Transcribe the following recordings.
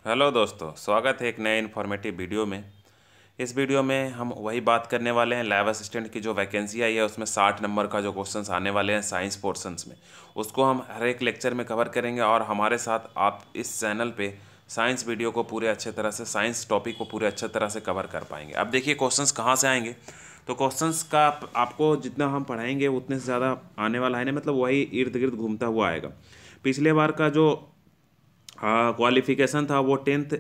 Hello दोस्तों, स्वागत है एक नए इन्फॉर्मेटिव वीडियो में। इस वीडियो में हम वही बात करने वाले हैं। लैब असिस्टेंट की जो वैकेंसी आई है उसमें 60 नंबर का जो क्वेश्चंस आने वाले हैं साइंस पोर्शंस में, उसको हम हर एक लेक्चर में कवर करेंगे। और हमारे साथ आप इस चैनल पे साइंस वीडियो को पूरे अच्छे तरह से, साइंस टॉपिक को पूरे अच्छे तरह से कवर कर पाएंगे। अब देखिए क्वेश्चंस कहाँ से आएंगे। तो क्वेश्चंस का आपको जितना हम पढ़ाएंगे उतने से ज़्यादा आने वाला है नहीं, मतलब वही इर्द गिर्द घूमता हुआ आएगा। पिछले बार का जो हाँ क्वालिफिकेशन था वो 10th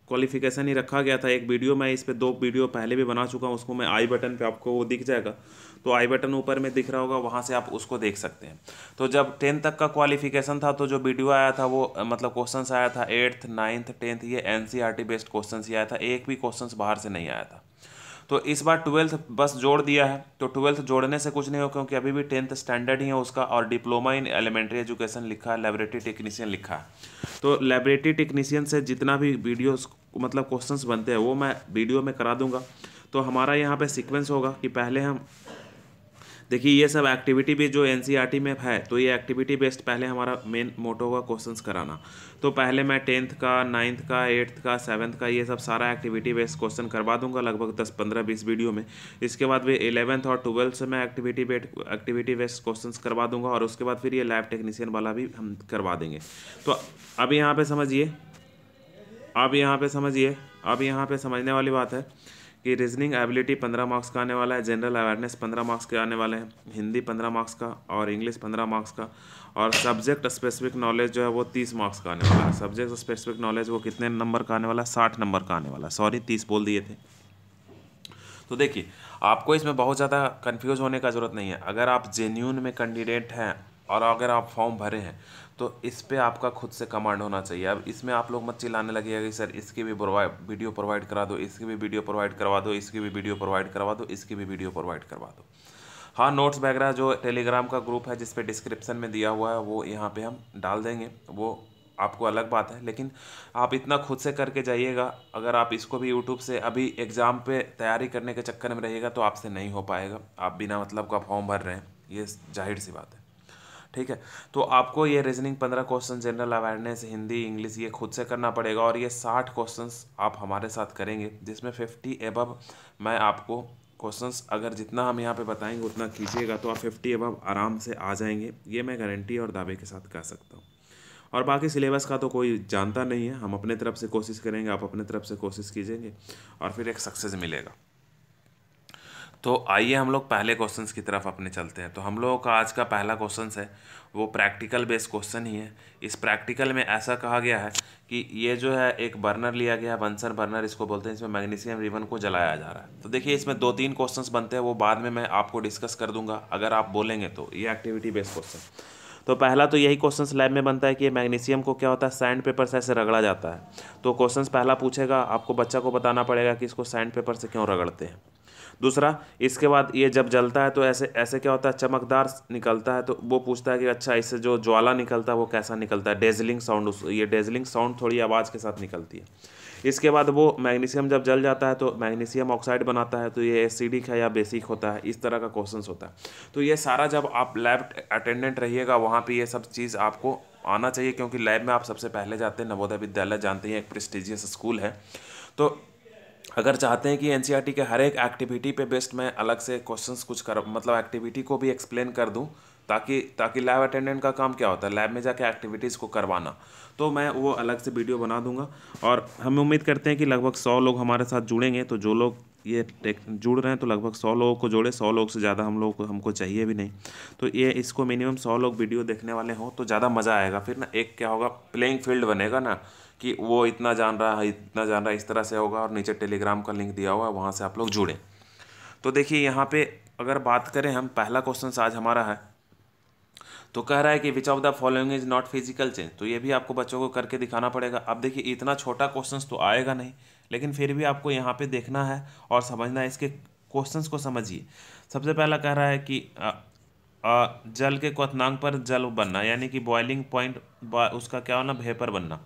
क्वालिफिकेशन ही रखा गया था। एक वीडियो मैं इस पे 2 वीडियो पहले भी बना चुका हूँ, उसको मैं आई बटन पे आपको वो दिख जाएगा। तो आई बटन ऊपर में दिख रहा होगा, वहाँ से आप उसको देख सकते हैं। तो जब 10th तक का क्वालिफिकेशन था तो जो वीडियो आया था वो मतलब क्वेश्चंस आया था 8th 9th 10th, ये एनसीईआरटी बेस्ड क्वेश्चंस ही आया था, एक भी क्वेश्चंस बाहर से नहीं आया था। तो इस बार 12th बस जोड़ दिया है। तो 12th जोड़ने से कुछ नहीं हो, क्योंकि अभी भी 10th स्टैंडर्ड ही है उसका, और डिप्लोमा इन एलिमेंट्री एजुकेशन लिखा है, लेबोरेटरी टेक्नीशियन लिखा है। तो लेबोरेटरी टेक्नीशियन से जितना भी वीडियोस मतलब क्वेश्चंस बनते हैं वो मैं वीडियो में करा दूंगा। तो हमारा यहाँ पे सीक्वेंस होगा कि पहले हम देखिए ये सब एक्टिविटी भी जो एनसीईआरटी में है, तो ये एक्टिविटी बेस्ड पहले हमारा मेन मोटो होगा क्वेश्चंस कराना। तो पहले मैं 10th का 9th का 8th का 7th का ये सब सारा एक्टिविटी बेस्ड क्वेश्चन करवा दूंगा लगभग 10 15 20 वीडियो में। इसके बाद भी 11th और 12th से मैं एक्टिविटी बेस्ड क्वेश्चंस करवा दूंगा, और उसके बाद फिर ये लैब टेक्नीशियन वाला भी हम करवा देंगे। तो अब यहाँ पे समझिए, अब यहाँ पे समझने वाली बात है कि रीजनिंग एबिलिटी 15 मार्क्स का आने वाला है, जनरल अवेयरनेस 15 मार्क्स के आने वाले हैं, हिंदी 15 मार्क्स का, और इंग्लिश 15 मार्क्स का, और सब्जेक्ट स्पेसिफिक नॉलेज जो है वो 30 मार्क्स का आने वाला है। सब्जेक्ट स्पेसिफिक नॉलेज वो कितने नंबर का आने वाला है? 60 नंबर का आने वाला है। सॉरी 30 बोल दिए थे। तो देखिए आपको इसमें बहुत ज़्यादा कंफ्यूज होने का ज़रूरत नहीं है। अगर आप जेन्यून में कैंडिडेट हैं और अगर आप फॉर्म भरे हैं तो इस पे आपका खुद से कमांड होना चाहिए। अब इसमें आप लोग मत चिल्लाने लगिएगा कि सर इसकी भी वीडियो प्रोवाइड करा दो, इसकी भी वीडियो प्रोवाइड करवा दो, इसकी भी वीडियो प्रोवाइड करवा दो, इसकी भी वीडियो प्रोवाइड करवा दो। हाँ, नोट्स वगैरह जो टेलीग्राम का ग्रुप है जिस पे डिस्क्रिप्शन में दिया हुआ है वो यहाँ पे हम डाल देंगे, वो आपको अलग बात है। लेकिन आप इतना खुद से करके जाइएगा। अगर आप इसको भी यूट्यूब से अभी एग्ज़ाम पे तैयारी करने के चक्कर में रहिएगा तो आपसे नहीं हो पाएगा। आप बिना मतलब का फॉर्म भर रहे हैं, ये जाहिर सी बात है। ठीक है, तो आपको ये reasoning 15 question, general awareness, Hindi, English, ये खुद से करना पड़ेगा। और ये 60 क्वेश्चंस आप हमारे साथ करेंगे, जिसमें 50 एबव मैं आपको क्वेश्चंस अगर जितना हम यहाँ पे बताएंगे उतना कीजिएगा तो आप 50 एबव आराम से आ जाएंगे। ये मैं गारंटी और दावे के साथ कह सकता हूँ। और बाकी सिलेबस का तो कोई जानता नहीं है, हम अपने तरफ से कोशिश करेंगे, आप अपने तरफ से कोशिश कीजिएंगे और फिर एक सक्सेस मिलेगा। तो आइए हम लोग पहले क्वेश्चंस की तरफ अपने चलते हैं। तो हम लोगों का आज का पहला क्वेश्चन है वो प्रैक्टिकल बेस्ड क्वेश्चन ही है। इस प्रैक्टिकल में ऐसा कहा गया है कि ये जो है एक बर्नर लिया गया है, बंसर बर्नर इसको बोलते हैं, इसमें मैग्नीशियम रिबन को जलाया जा रहा है। तो देखिए इसमें 2-3 क्वेश्चंस बनते हैं, वो बाद में मैं आपको डिस्कस कर दूंगा अगर आप बोलेंगे तो। ये एक्टिविटी बेस्ड क्वेश्चन। तो पहला तो यही क्वेश्चंस लैब में बनता है कि मैग्नीशियम को क्या होता है, सैंड पेपर से ऐसे रगड़ा जाता है। तो क्वेश्चंस पहला पूछेगा, आपको बच्चा को बताना पड़ेगा कि इसको सैंड पेपर से क्यों रगड़ते हैं। दूसरा, इसके बाद ये जब जलता है तो ऐसे ऐसे क्या होता है, चमकदार निकलता है। तो वो पूछता है कि अच्छा इससे जो ज्वाला निकलता है वो कैसा निकलता है, डेजलिंग साउंड, ये डेजलिंग साउंड थोड़ी आवाज़ के साथ निकलती है। इसके बाद वो मैग्नीशियम जब जल जाता है तो मैग्नीशियम ऑक्साइड बनाता है, तो ये एसिडिक है या बेसिक होता है, इस तरह का क्वेश्चंस होता है। तो ये सारा जब आप लैब अटेंडेंट रहिएगा वहाँ पे ये सब चीज़ आपको आना चाहिए, क्योंकि लैब में आप सबसे पहले जाते हैं। नवोदय विद्यालय जानते हैं एक प्रेस्टिजियस स्कूल है। तो अगर चाहते हैं कि एनसीईआरटी के हर एक एक्टिविटी पे बेस्ड मैं अलग से क्वेश्चंस कुछ कर मतलब एक्टिविटी को भी एक्सप्लेन कर दूं, ताकि ताकि लैब अटेंडेंट का काम क्या होता है, लैब में जाके एक्टिविटीज़ को करवाना, तो मैं वो अलग से वीडियो बना दूंगा। और हम उम्मीद करते हैं कि लगभग 100 लोग हमारे साथ जुड़ेंगे। तो जो लोग ये जुड़ रहे हैं तो लगभग 100 लोगों को जोड़े, 100 लोग से ज़्यादा हम लोग को हमको चाहिए भी नहीं। तो ये इसको मिनिमम 100 लोग वीडियो देखने वाले हों तो ज़्यादा मज़ा आएगा। फिर ना एक क्या होगा, प्लेइंग फील्ड बनेगा ना, कि वो इतना जान रहा है, इतना जान रहा है, इस तरह से होगा। और नीचे टेलीग्राम का लिंक दिया हुआ है, वहाँ से आप लोग जुड़ें। तो देखिए यहाँ पे अगर बात करें हम, पहला क्वेश्चन आज हमारा है तो कह रहा है कि which of the following is not physical change. तो ये भी आपको बच्चों को करके दिखाना पड़ेगा। अब देखिए इतना छोटा क्वेश्चन तो आएगा नहीं, लेकिन फिर भी आपको यहाँ पे देखना है और समझना है। इसके क्वेश्चंस को समझिए। सबसे पहला कह रहा है कि जल के क्वथनांक पर जल बनना, यानी कि बॉइलिंग पॉइंट उसका क्या होना, वेपर बनना।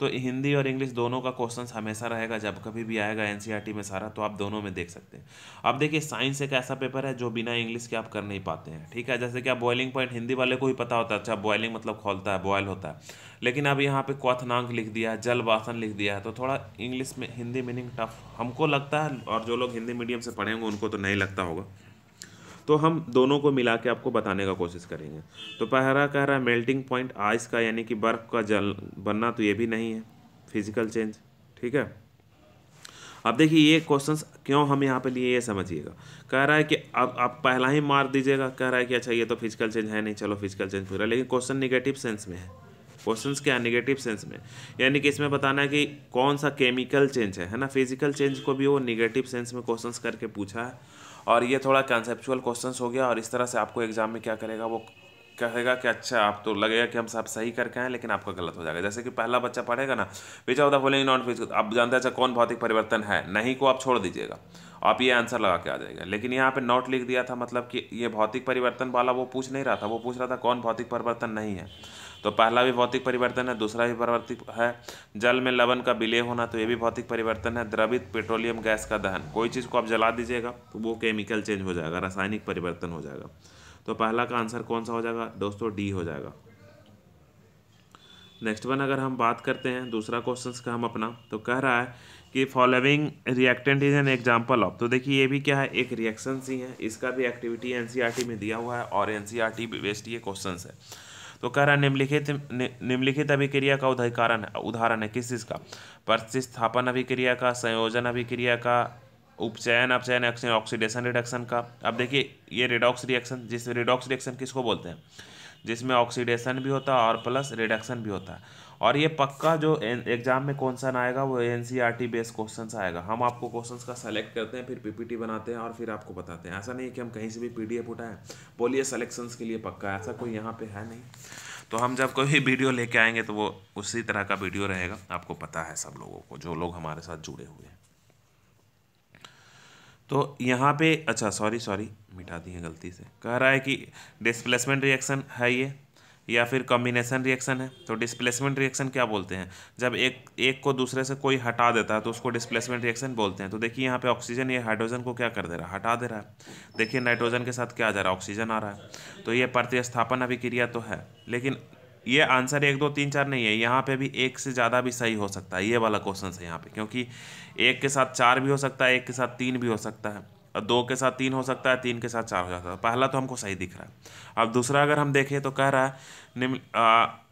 तो हिंदी और इंग्लिश दोनों का क्वेश्चन हमेशा रहेगा, जब कभी भी आएगा एनसीईआरटी में सारा, तो आप दोनों में देख सकते हैं। अब देखिए साइंस एक ऐसा पेपर है जो बिना इंग्लिश के आप कर नहीं पाते हैं, ठीक है। जैसे कि आप बॉइलिंग पॉइंट हिंदी वाले को ही पता होता है, अच्छा बॉइलिंग मतलब खौलता है, बॉयल होता है, लेकिन अब यहाँ पे क्वथनांक लिख दिया है, जल वासन लिख दिया है, तो थोड़ा इंग्लिश में हिंदी मीनिंग टफ हमको लगता है, और जो लोग हिंदी मीडियम से पढ़े होंगे उनको तो नहीं लगता होगा। तो हम दोनों को मिला के आपको बताने का कोशिश करेंगे। तो पहला कह रहा है मेल्टिंग पॉइंट आइस का, यानी कि बर्फ़ का जल बनना, तो ये भी नहीं है, फिजिकल चेंज, ठीक है। अब देखिए ये क्वेश्चंस क्यों हम यहाँ पे लिए, ये समझिएगा। कह रहा है कि अब आप पहला ही मार दीजिएगा, कह रहा है कि अच्छा ये तो फिजिकल चेंज है नहीं, चलो फिजिकल चेंज पूरा, लेकिन क्वेश्चन निगेटिव सेंस में है। क्वेश्चंस क्या निगेटिव सेंस में, यानी कि इसमें बताना है कि कौन सा केमिकल चेंज है ना। फिजिकल चेंज को भी वो निगेटिव सेंस में क्वेश्चंस करके पूछा है, और ये थोड़ा कंसेप्चुअल क्वेश्चंस हो गया, और इस तरह से आपको एग्जाम में क्या करेगा, वो कहेगा कि अच्छा आप तो लगेगा कि हम सब सही करके आए, लेकिन आपका गलत हो जाएगा। जैसे कि पहला बच्चा पढ़ेगा ना, विच of the following non physical, आप जानते हैं अच्छा कौन भौतिक परिवर्तन है, नहीं को आप छोड़ दीजिएगा, आप ये आंसर लगा के आ जाएगा। लेकिन यहाँ पे नॉट लिख दिया था, मतलब कि ये भौतिक परिवर्तन वाला वो पूछ नहीं रहा था, वो पूछ रहा था कौन भौतिक परिवर्तन नहीं है। तो पहला भी भौतिक परिवर्तन है, दूसरा भी परिवर्तित है, जल में लवण का विलय होना, तो ये भी भौतिक परिवर्तन है, द्रवित पेट्रोलियम गैस का दहन, कोई चीज़ को आप जला दीजिएगा तो वो केमिकल चेंज हो जाएगा, रासायनिक परिवर्तन हो जाएगा। तो पहला का आंसर कौन सा हो जाएगा दोस्तों, डी हो जाएगा। नेक्स्ट वन अगर हम बात करते हैं दूसरा क्वेश्चंस का हम अपना, तो कह रहा है कि following reactant is an example of, तो देखिए ये भी क्या है, एक रिएक्शन ही है, इसका भी एक्टिविटी एनसीईआरटी में दिया हुआ है, और एनसीईआरटी बेस्ड ये क्वेश्चंस है। तो कह रहा है निम्नलिखित अभिक्रिया का उदाहरण है किस चीज़ का, प्रतिस्थापन अभिक्रिया का, संयोजन अभिक्रिया का, उपचयन अपचयन ऑक्सीडेशन रिडक्शन का। अब देखिए ये रिडॉक्स रिएक्शन, जिस रिडॉक्स रिएक्शन किसको बोलते हैं, जिसमें ऑक्सीडेशन भी होता है और प्लस रिडक्शन भी होता है। और ये पक्का जो एग्जाम में कौन सा आएगा वो एनसीईआरटी बेस्ड क्वेश्चंस आएगा। हम आपको क्वेश्चंस का सेलेक्ट करते हैं, फिर पीपीटी बनाते हैं और फिर आपको बताते हैं। ऐसा नहीं है कि हम कहीं से भी पीडीएफ उठाएं, बोलिए सिलेक्शंस के लिए पक्का, ऐसा कोई यहाँ पे है नहीं। तो हम जब कोई वीडियो लेके आएंगे तो वो उसी तरह का वीडियो रहेगा, आपको पता है सब लोगों को, जो लोग हमारे साथ जुड़े हुए हैं। तो यहाँ पे अच्छा सॉरी मिटा दी है गलती से, कह रहा है कि डिस्प्लेसमेंट रिएक्शन है ये या फिर कॉम्बिनेशन रिएक्शन है। तो डिस्प्लेसमेंट रिएक्शन क्या बोलते हैं, जब एक को दूसरे से कोई हटा देता है तो उसको डिस्प्लेसमेंट रिएक्शन बोलते हैं। तो देखिए यहाँ पे ऑक्सीजन ये हाइड्रोजन को क्या कर दे रहा है, हटा दे रहा है। देखिए नाइट्रोजन के साथ क्या आ जा रहा है, ऑक्सीजन आ रहा है। तो ये प्रतिस्थापन अभिक्रिया तो है, लेकिन ये आंसर 1 2 3 4 नहीं है, यहाँ पे भी एक से ज़्यादा भी सही हो सकता है, ये वाला क्वेश्चन है यहाँ पे, क्योंकि एक के साथ 4 भी हो सकता है, एक के साथ 3 भी हो सकता है, और 2 के साथ 3 हो सकता है, 3 के साथ 4 हो जाता है। पहला तो हमको सही दिख रहा है। अब दूसरा अगर हम देखें तो कह रहा है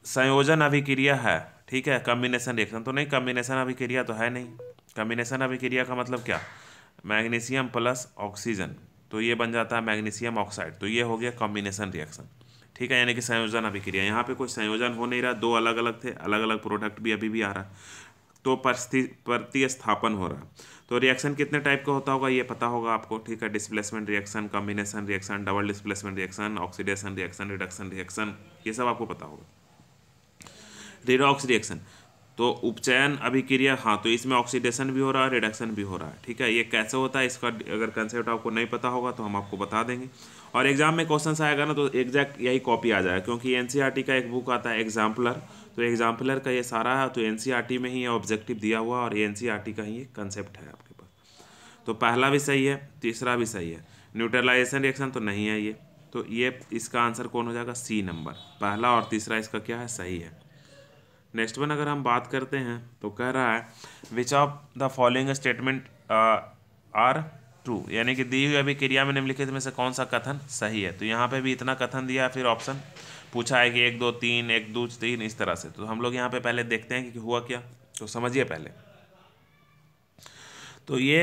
संयोजन अभिक्रिया है, ठीक है, कॉम्बिनेशन रिएक्शन तो नहीं, कॉम्बिनेशन अभिक्रिया तो है नहीं। कॉम्बिनेशन अभिक्रिया का मतलब क्या, मैग्नीशियम प्लस ऑक्सीजन, तो ये बन जाता है मैग्नीशियम ऑक्साइड, तो ये हो गया कॉम्बिनेशन रिएक्शन, ठीक है, यानी कि संयोजन अभिक्रिया। यहाँ पे कोई संयोजन हो नहीं रहा, दो अलग अलग थे, अलग अलग प्रोडक्ट भी अभी भी आ रहा है, तो प्रतिस्थापन हो रहा है। तो रिएक्शन कितने टाइप का होता होगा ये पता होगा आपको, ठीक है, displacement reaction, combination reaction, double displacement reaction, oxidation reaction, reduction reaction, ये सब आपको पता होगा। रिडॉक्स रिएक्शन तो उपचयन अभिक्रिया, हाँ, तो इसमें ऑक्सीडेशन भी हो रहा है, रिडक्शन भी हो रहा है, ठीक है। ये कैसे होता है इसका अगर कंसेप्ट आपको नहीं पता होगा तो हम आपको बता देंगे, और एग्जाम में क्वेश्चन आएगा ना तो एग्जैक्ट यही कॉपी आ जाएगा, क्योंकि एनसीईआरटी का एक बुक आता है एग्जाम्पलर, तो एग्जाम्पलर का ये सारा है, तो एनसीईआरटी में ही ये ऑब्जेक्टिव दिया हुआ और एनसीईआरटी का ही ये कंसेप्ट है आपके पास। तो पहला भी सही है, तीसरा भी सही है। न्यूट्रलाइजेशन रिएक्शन तो नहीं है ये, तो ये इसका आंसर कौन हो जाएगा, सी नंबर, पहला और तीसरा इसका क्या है, सही है। नेक्स्ट वन अगर हम बात करते हैं तो कह रहा है which of the following statement are true, यानी कि दी हुई अभिक्रिया में निम्नलिखित में से कौन सा कथन सही है। तो यहाँ पे भी इतना कथन दिया है, फिर ऑप्शन पूछा है कि 1 2 3 1 2 3 इस तरह से। तो हम लोग यहाँ पे पहले देखते हैं कि हुआ क्या, तो समझिए पहले। तो ये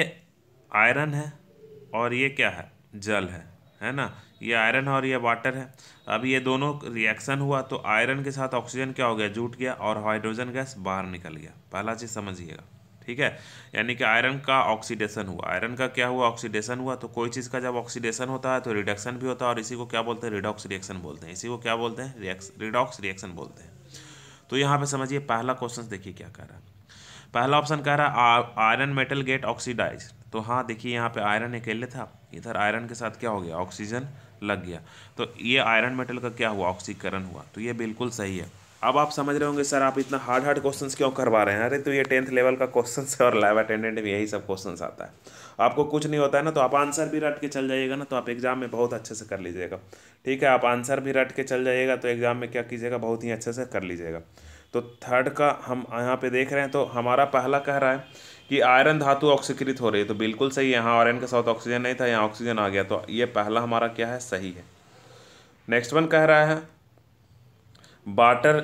आयरन है और ये क्या है, जल है ना, ये आयरन और ये वाटर है। अब ये दोनों रिएक्शन हुआ तो आयरन के साथ ऑक्सीजन क्या हो गया, जुट गया और हाइड्रोजन गैस बाहर निकल गया, पहला चीज़ समझिएगा, ठीक है। यानी कि आयरन का ऑक्सीडेशन हुआ, आयरन का क्या हुआ, ऑक्सीडेशन हुआ। तो कोई चीज़ का जब ऑक्सीडेशन होता है तो रिडक्शन भी होता है, और इसी को क्या बोलते हैं, रिडॉक्स रिएक्शन बोलते हैं, इसी को क्या बोलते हैं, रिडॉक्स रिएक्शन बोलते हैं। तो यहाँ पे समझिए पहला क्वेश्चन देखिए क्या कह रहा है, पहला ऑप्शन कह रहा है आयरन मेटल गेट ऑक्सीडाइज। तो हाँ देखिए यहाँ पे आयरन अकेले था, इधर आयरन के साथ क्या हो गया, ऑक्सीजन लग गया, तो ये आयरन मेटल का क्या हुआ, ऑक्सीकरण हुआ, तो ये बिल्कुल सही है। अब आप समझ रहे होंगे सर आप इतना हार्ड हार्ड क्वेश्चंस क्यों करवा रहे हैं। अरे तो ये 10th लेवल का क्वेश्चंस है और लैब अटेंडेंट में यही सब क्वेश्चंस आता है। आपको कुछ नहीं होता है ना तो आप आंसर भी रट के चल जाइएगा ना तो आप एग्जाम में बहुत अच्छे से कर लीजिएगा। ठीक है, आप आंसर भी रट के चल जाइएगा तो एग्जाम में क्या कीजिएगा, बहुत ही अच्छे से कर लीजिएगा। तो थर्ड का हम यहाँ पे देख रहे हैं तो हमारा पहला कह रहा है कि आयरन धातु ऑक्सीकृत हो रही है, तो बिल्कुल सही है। यहाँ आयरन के साथ ऑक्सीजन नहीं था, यहाँ ऑक्सीजन आ गया, तो ये पहला हमारा क्या है, सही है। नेक्स्ट वन कह रहा है वाटर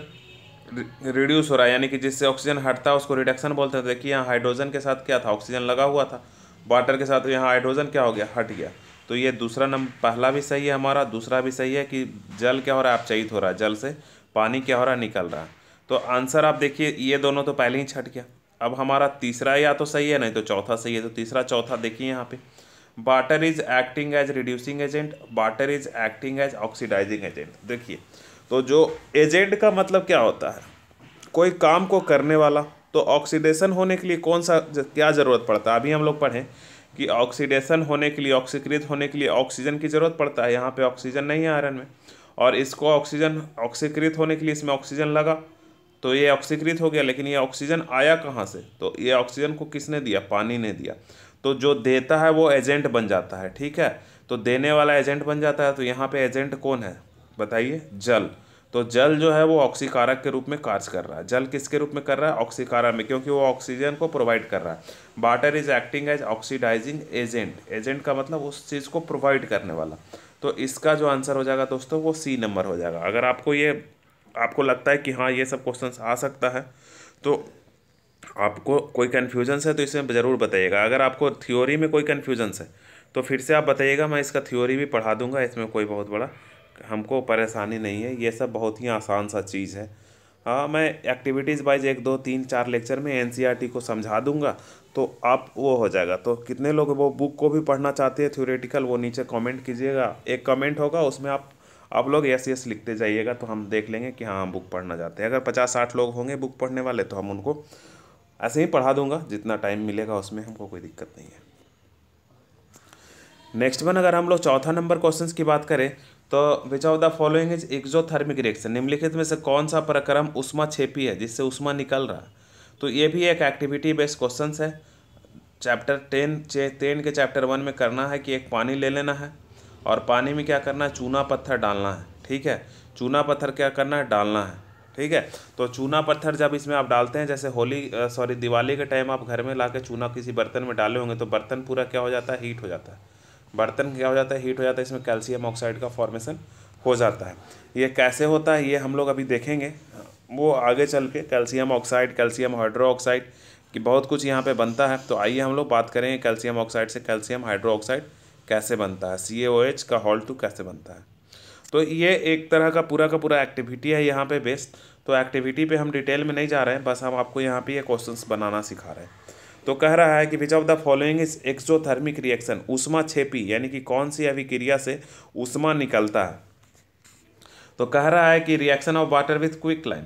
रिड्यूस हो रहा है, यानी कि जिससे ऑक्सीजन हटता है उसको रिडक्शन बोलते हैं। देखिए यहाँ हाइड्रोजन के साथ क्या था, ऑक्सीजन लगा हुआ था, वाटर के साथ यहाँ हाइड्रोजन क्या हो गया, हट गया। तो ये दूसरा नंबर पहला भी सही है हमारा। दूसरा भी सही है कि जल क्या हो रहा है, अपचयित हो रहा है, जल से पानी क्या हो रहा है, निकल रहा है। तो आंसर आप देखिए ये दोनों तो पहले ही छट गया। अब हमारा तीसरा या तो सही है नहीं तो चौथा सही है। तो तीसरा चौथा देखिए यहाँ पे water is acting as reducing agent, water is acting as oxidising agent. देखिए तो जो एजेंट का मतलब क्या होता है, कोई काम को करने वाला। तो ऑक्सीडेशन होने के लिए कौन सा क्या ज़रूरत पड़ता है, अभी हम लोग पढ़ें कि ऑक्सीडेशन होने के लिए, ऑक्सीकृत होने के लिए ऑक्सीजन की ज़रूरत पड़ता है। यहाँ पे ऑक्सीजन नहीं है आयरन में, और इसको ऑक्सीजन ऑक्सीकृत होने के लिए इसमें ऑक्सीजन लगा तो ये ऑक्सीकृत हो गया। लेकिन ये ऑक्सीजन आया कहाँ से, तो ये ऑक्सीजन को किसने दिया, पानी ने दिया। तो जो देता है वो एजेंट बन जाता है। ठीक है, तो देने वाला एजेंट बन जाता है। तो यहाँ पे एजेंट कौन है बताइए, जल। तो जल जो है वो ऑक्सीकारक के रूप में कार्य कर रहा है। जल किसके रूप में कर रहा है, ऑक्सीकारक में, क्योंकि वो ऑक्सीजन को प्रोवाइड कर रहा है। Water is acting as oxidising agent, agent का मतलब उस चीज़ को प्रोवाइड करने वाला। तो इसका जो आंसर हो जाएगा दोस्तों वो सी नंबर हो जाएगा। अगर आपको लगता है कि हाँ ये सब क्वेश्चन आ सकता है तो आपको कोई कन्फ्यूजन है तो इसमें ज़रूर बताइएगा। अगर आपको थ्योरी में कोई कन्फ्यूजन है तो फिर से आप बताइएगा, मैं इसका थ्योरी भी पढ़ा दूंगा। इसमें कोई बहुत बड़ा हमको परेशानी नहीं है, ये सब बहुत ही आसान सा चीज़ है। हाँ, मैं एक्टिविटीज़ वाइज 1 2 3 4 लेक्चर में एनसीईआरटी को समझा दूंगा तो आप वो हो जाएगा। तो कितने लोग वो बुक को भी पढ़ना चाहते हैं थ्योरेटिकल, वो नीचे कमेंट कीजिएगा। एक कमेंट होगा उसमें आप लोग यस यस लिखते जाइएगा तो हम देख लेंगे कि हाँ हम बुक पढ़ना चाहते हैं। अगर 50-60 लोग होंगे बुक पढ़ने वाले तो हम उनको ऐसे ही पढ़ा दूंगा, जितना टाइम मिलेगा उसमें हमको कोई दिक्कत नहीं है। नेक्स्ट वन अगर हम लोग चौथा नंबर क्वेश्चन की बात करें तो विच of the following is exothermic reaction, निम्नलिखित में से कौन सा प्रक्रम उष्मा छेपी है जिससे उष्मा निकल रहा है। तो ये भी एक एक्टिविटी बेस्ड क्वेश्चन है। चैप्टर 10 के चैप्टर 1 में करना है कि एक पानी ले लेना है और पानी में क्या करना है, चूना पत्थर डालना है। ठीक है, चूना पत्थर क्या करना है, डालना है। ठीक है, तो चूना पत्थर जब इसमें आप डालते हैं, जैसे दिवाली के टाइम आप घर में ला के चूना किसी बर्तन में डाले होंगे तो बर्तन पूरा क्या हो जाता है, हीट हो जाता है। बर्तन क्या हो जाता है, हीट हो जाता है, इसमें कैल्शियम ऑक्साइड का फॉर्मेशन हो जाता है। ये कैसे होता है ये हम लोग अभी देखेंगे, वो आगे चल के calcium oxide, calcium hydro oxide कि बहुत कुछ यहाँ पे बनता है। तो आइए हम लोग बात करेंगे कैल्शियम ऑक्साइड से कैल्शियम हाइड्रो ऑक्साइड कैसे बनता है, CaOH का Hal2 कैसे बनता है। तो ये एक तरह का पूरा एक्टिविटी है यहाँ पे बेस्ड। तो एक्टिविटी पे हम डिटेल में नहीं जा रहे हैं, बस हम आपको यहाँ पे ये क्वेश्चंस बनाना सिखा रहे हैं। तो कह रहा है कि which of the following is exothermic reaction, ऊष्मा छेपी यानी कि कौन सी अभिक्रिया से ऊष्मा निकलता है। तो कह रहा है कि reaction of water with quicklime.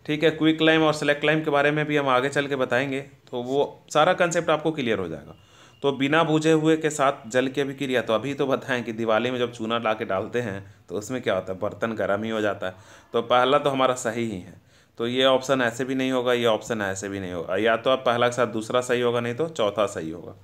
ठीक है, क्विकलाइम और सेलेक्टलाइम के बारे में भी हम आगे चल के बताएंगे, तो वो सारा कंसेप्ट आपको क्लियर हो जाएगा। तो बिना बुझे हुए के साथ जल की अभिक्रिया, तो अभी तो बताएं कि दिवाली में जब चूना ला के डालते हैं तो उसमें क्या होता है, बर्तन गर्म ही हो जाता है। तो पहला तो हमारा सही ही है, तो ये ऑप्शन ऐसे भी नहीं होगा, ये ऑप्शन ऐसे भी नहीं होगा। या तो आप पहला के साथ दूसरा सही होगा, नहीं तो चौथा सही होगा।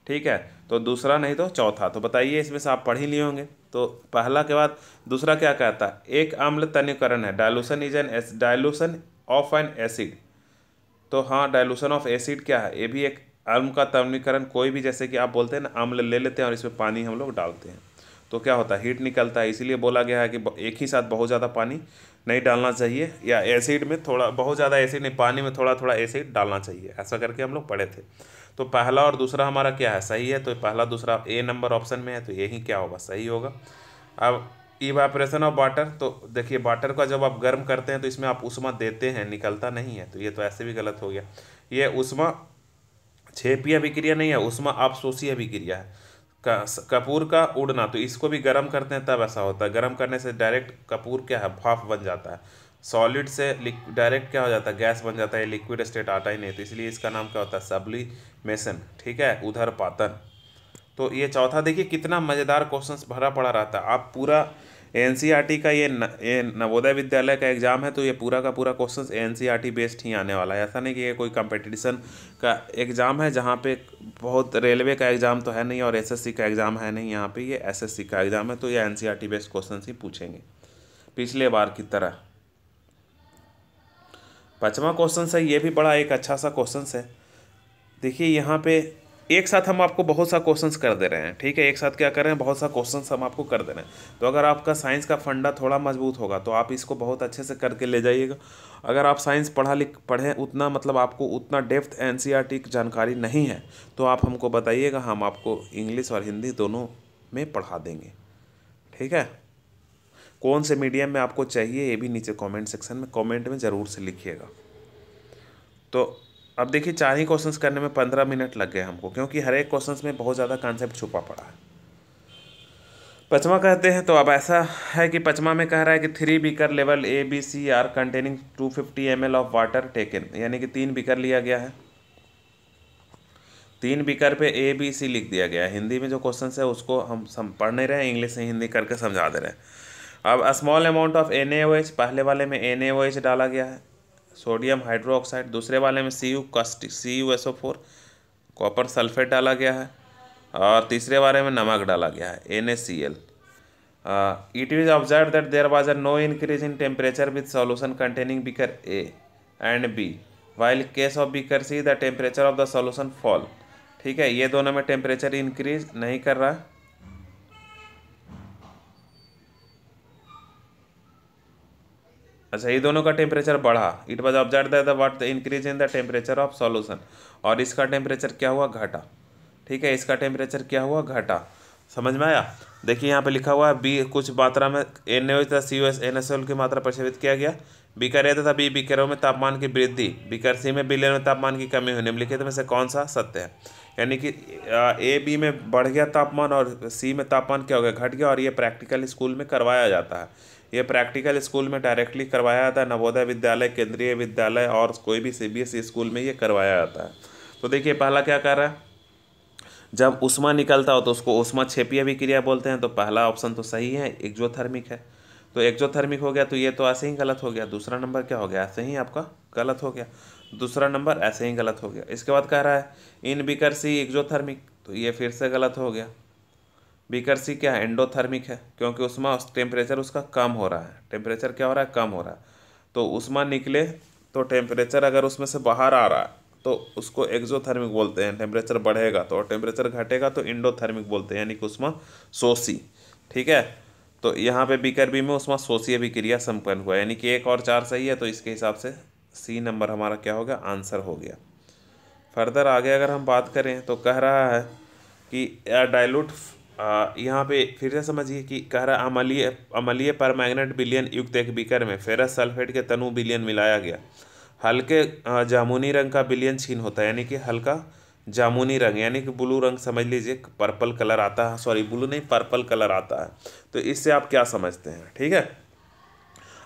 ठीक है, तो दूसरा नहीं तो चौथा। तो बताइए इसमें से आप पढ़ ही लिए होंगे। तो पहला के बाद दूसरा क्या कहता है, एक अम्ल तन्यकरण है, dilution is an dilution of N acid. तो हाँ, डायलूशन ऑफ एसिड क्या है, ये भी एक अम्ल का तन्यकरण। कोई भी जैसे कि आप बोलते हैं ना, अम्ल ले लेते हैं और इसमें पानी हम लोग डालते हैं तो क्या होता है, हीट निकलता है। इसीलिए बोला गया है कि एक ही साथ बहुत ज़्यादा पानी नहीं डालना चाहिए, या एसिड में थोड़ा, बहुत ज़्यादा एसिड नहीं, पानी में थोड़ा थोड़ा एसिड डालना चाहिए। ऐसा करके हम लोग पढ़े थे। तो पहला और दूसरा हमारा क्या है, सही है। तो पहला दूसरा ए नंबर ऑप्शन में है, तो यही क्या होगा, सही होगा। अब इवापोरेशन ऑफ वाटर, तो देखिए वाटर का जब आप गर्म करते हैं तो इसमें आप उष्मा देते हैं, निकलता नहीं है, तो ये तो ऐसे भी गलत हो गया। ये उष्मा छेपी अभिक्रिया नहीं है, उष्मा अपशोषी अभिक्रिया है। कपूर का उड़ना, तो इसको भी गर्म करते हैं तब ऐसा होता है। गर्म करने से डायरेक्ट कपूर क्या है, भाप बन जाता है। सॉलिड से डायरेक्ट क्या हो जाता है, गैस बन जाता है, लिक्विड स्टेट आता ही नहीं, तो इसलिए इसका नाम क्या होता है, सब्लिमेशन। ठीक है, उधर पातन। तो ये चौथा देखिए कितना मज़ेदार क्वेश्चंस भरा पड़ा रहता है। आप पूरा एनसीईआरटी का ये नवोदय विद्यालय का एग्ज़ाम है, तो ये पूरा का पूरा क्वेश्चन एनसीईआरटी बेस्ड ही आने वाला है। ऐसा नहीं कि ये कोई कंपटीशन का एग्ज़ाम है जहाँ पे बहुत, रेलवे का एग्ज़ाम तो है नहीं और एसएससी का एग्ज़ाम है नहीं, यहाँ पे ये एसएससी का एग्ज़ाम है, तो ये एनसीईआरटी बेस्ड क्वेश्चन ही पूछेंगे पिछले बार की तरह। 5वां क्वेश्चन है, ये भी बड़ा एक अच्छा सा क्वेश्चन है। देखिए यहाँ पे एक साथ हम आपको बहुत सा क्वेश्चंस कर दे रहे हैं, ठीक है, एक साथ क्या कर रहे हैं, बहुत सा क्वेश्चंस हम आपको कर दे रहे हैं। तो अगर आपका साइंस का फंडा थोड़ा मजबूत होगा तो आप इसको बहुत अच्छे से करके ले जाइएगा। अगर आप साइंस पढ़ें उतना, मतलब आपको उतना डेप्थ एनसीईआरटी की जानकारी नहीं है, तो आप हमको बताइएगा, हम आपको इंग्लिश और हिंदी दोनों में पढ़ा देंगे, ठीक है। कौन से मीडियम में आपको चाहिए ये भी नीचे कमेंट सेक्शन में, कमेंट में ज़रूर से लिखिएगा। तो अब देखिए 4 ही क्वेश्चंस करने में 15 मिनट लग गए हमको, क्योंकि हर एक क्वेश्चंस में बहुत ज़्यादा कॉन्सेप्ट छुपा पड़ा है। 5वां कहते हैं, तो अब ऐसा है कि 5वां में कह रहा है कि 3 beaker level ABC are containing 250 ml of water taken, यानी कि 3 बीकर लिया गया है, 3 बीकर पे ABC लिख दिया गया है। हिंदी में जो क्वेश्चन है उसको हम पढ़ नहीं रहे हैं, इंग्लिश से हिंदी करके समझा दे रहे हैं। अब स्मॉल अमाउंट ऑफ NaOH, पहले वाले में NaOH डाला गया है, सोडियम हाइड्रोक्साइड, दूसरे वाले में CuSO4 कॉपर सल्फेट डाला गया है, और तीसरे वाले में नमक डाला गया है NaCl। It is observe that there was no increase in temperature with solution containing beaker A and B, while case of beaker C the temperature of the solution fall. ठीक है, ये दोनों में टेम्परेचर इंक्रीज नहीं कर रहा है। अच्छा, ये दोनों का टेम्परेचर बढ़ा। It was observe that the what the increase in the temperature of solution, और इसका टेम्परेचर क्या हुआ, घटा। ठीक है, इसका टेम्परेचर क्या हुआ, घटा। समझ में आया। देखिए यहाँ पे लिखा हुआ है बी कुछ मात्रा में NaOH तथा CuS NaCl की मात्रा प्रक्षेपित किया गया। बीकर A तथा B बीकरों में तापमान की वृद्धि, बीकर C में विलयन में तापमान की कमी हुई। निम्नलिखित में से कौन सा सत्य है? यानी कि A B में बढ़ गया तापमान और C में तापमान क्या हो गया, घट गया। और ये प्रैक्टिकल स्कूल में करवाया जाता है, ये प्रैक्टिकल स्कूल में डायरेक्टली करवाया जाता है। नवोदय विद्यालय, केंद्रीय विद्यालय और कोई भी CBSE स्कूल में ये करवाया जाता है। तो देखिए पहला क्या कर रहा है, जब उष्मा निकलता हो तो उसको उष्मा क्षेपीय अभिक्रिया बोलते हैं। तो पहला ऑप्शन तो सही है, एक्जोथर्मिक है। तो एक्जोथर्मिक हो गया, तो ये तो ऐसे ही गलत हो गया। दूसरा नंबर क्या हो गया, ऐसे ही आपका गलत हो गया। दूसरा नंबर ऐसे ही गलत हो गया। इसके बाद कह रहा है इन बीकर C एक्जोथर्मिक, तो ये फिर से गलत हो गया। बीकर C क्या है, एंडोथर्मिक है, क्योंकि उष्मा टेम्परेचर उसका कम हो रहा है। टेम्परेचर क्या हो रहा है, कम हो रहा है। तो उष्मा निकले तो टेम्परेचर अगर उसमें से बाहर आ रहा है तो उसको एक्जोथर्मिक बोलते हैं। टेम्परेचर बढ़ेगा तो, और टेम्परेचर घटेगा तो इंडोथर्मिक बोलते हैं, यानी कि उष्मा शोषी। ठीक है, तो यहाँ पे बीकर B में उष्मा शोषी अभिक्रिया संपन्न हुआ, यानी कि 1 और 4 सही है। तो इसके हिसाब से C नंबर हमारा क्या हो गया, आंसर हो गया। फर्दर आगे अगर हम बात करें तो कह रहा है कि डाइल्यूट, यहाँ पे फिर से समझिए कि कह रहा है अम्लीय परमैंगनेट विलयन युक्त एक बीकर में फेरस सल्फेट के तनु विलयन मिलाया गया। हल्के जामुनी रंग का विलयन क्षीण होता है, यानी कि हल्का जामुनी रंग, यानी कि ब्लू रंग समझ लीजिए, पर्पल कलर आता है, सॉरी ब्लू नहीं, पर्पल कलर आता है। तो इससे आप क्या समझते हैं, ठीक है।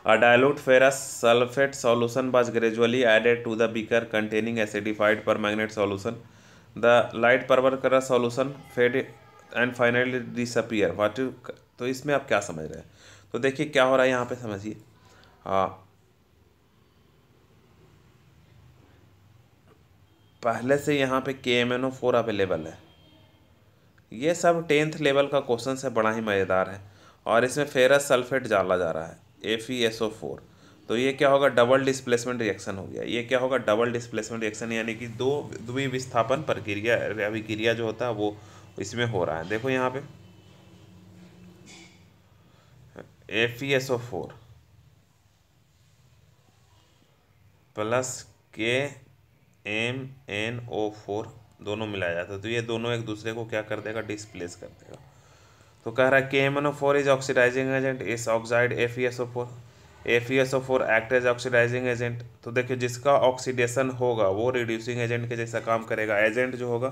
A dilute ferrous sulfate solution was gradually added to the beaker containing acidified permanganate solution. The light purple color solution fade and finally disappear. What you, तो इसमें आप क्या समझ रहे हैं? तो देखिए क्या हो रहा है यहाँ पे, समझिए। पहले से यहाँ पे KMnO4 अवेलेबल है। ये सब 10th लेवल का क्वेश्चन है, बड़ा ही मज़ेदार है। और इसमें फेरस सल्फेट डाला जा रहा है FeSO4। तो ये क्या होगा, डबल डिस्प्लेसमेंट रिएक्शन हो गया। ये क्या होगा, डबल डिस्प्लेसमेंट रिएक्शन, यानी कि दो द्विविस्थापन प्रक्रिया अभिक्रिया जो होता है वो इसमें हो रहा है। देखो यहाँ पे FeSO4 प्लस KMnO4 दोनों मिलाया जाता है। तो ये दोनों एक दूसरे को क्या कर देगा, डिस्प्लेस कर देगा। तो कह रहा है KMnO4 इज ऑक्सीडाइजिंग एजेंट, इस oxide FeSO4 act as oxidising agent. तो देखिए जिसका ऑक्सीडेशन होगा वो रिड्यूसिंग एजेंट के जैसा काम करेगा। एजेंट जो होगा,